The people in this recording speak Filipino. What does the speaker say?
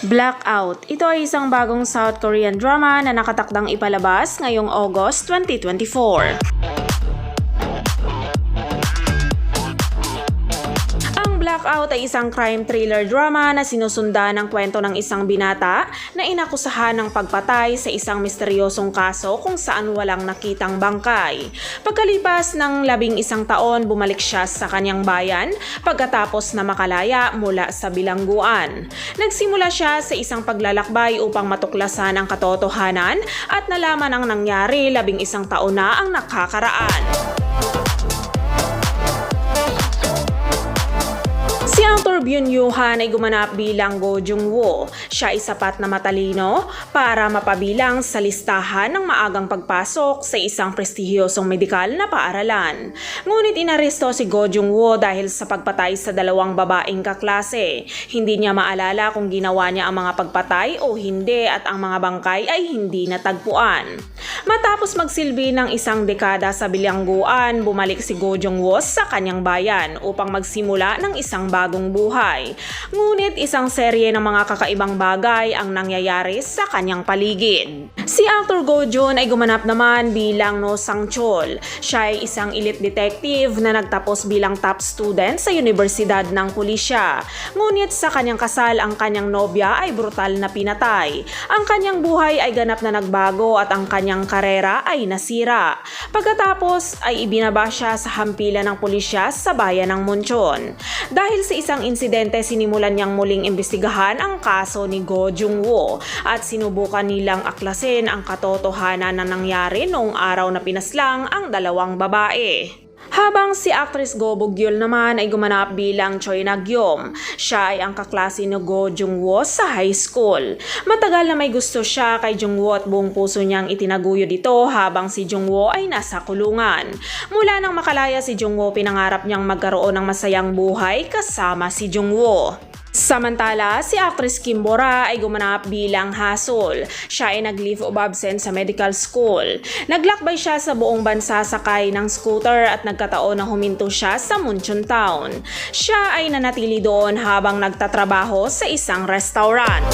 Blackout. Ito ay isang bagong South Korean drama na nakatakdang ipalabas ngayong August 2024. Blackout ay isang crime thriller drama na sinusundan ng kwento ng isang binata na inakusahan ng pagpatay sa isang misteryosong kaso kung saan walang nakitang bangkay. Pagkalipas ng 11 taon, bumalik siya sa kanyang bayan pagkatapos na makalaya mula sa bilangguan. Nagsimula siya sa isang paglalakbay upang matuklasan ang katotohanan at nalaman ang nangyari 11 taon na ang nakakaraan. Si Actor Byun Yoo-han ay gumanap bilang Go Jung-woo. Siya ay sapat na matalino para mapabilang sa listahan ng maagang pagpasok sa isang prestihiyosong medikal na paaralan. Ngunit inaresto si Go Jung-woo dahil sa pagpatay sa 2 babaeng kaklase. Hindi niya maalala kung ginawa niya ang mga pagpatay o hindi at ang mga bangkay ay hindi natagpuan. Matapos magsilbi ng 1 dekada sa bilangguan, bumalik si Go Jung-woo sa kanyang bayan upang magsimula ng isang bagong buhay. Ngunit isang serye ng mga kakaibang bagay ang nangyayari sa kanyang paligid. Si Actor Go Jun ay gumanap naman bilang No Sang-chol. Siya ay isang elite detective na nagtapos bilang top student sa Universidad ng Pulisya. Ngunit sa kanyang kasal, ang kanyang nobya ay brutal na pinatay. Ang kanyang buhay ay ganap na nagbago at ang kanyang karera ay nasira. Pagkatapos ay ibinaba siya sa hampilan ng pulisya sa bayan ng Muncheon. Dahil sa isang insidente, sinimulan niyang muling imbestigahan ang kaso ni Go Jung-woo at sinubukan nilang aklasin ang katotohanan na nangyari noong araw na pinaslang ang 2 babae. Habang si actress Go Bok-yeol naman ay gumanap bilang Choi Na-gyum. Siya ay ang kaklase ni Go Jung-woo sa high school. Matagal na may gusto siya kay Jung-woo at buong puso niyang itinaguyod ito habang si Jung-woo ay nasa kulungan. Mula nang makalaya si Jung-woo, pinangarap niyang magkaroon ng masayang buhay kasama si Jung-woo. Samantala, si actress Kim Bora ay gumanap bilang Hasol. Siya ay nag-leave of absence sa medical school. Naglakbay siya sa buong bansa sakay ng scooter at nagkataon na huminto siya sa Muncheon Town. Siya ay nanatili doon habang nagtatrabaho sa isang restaurant.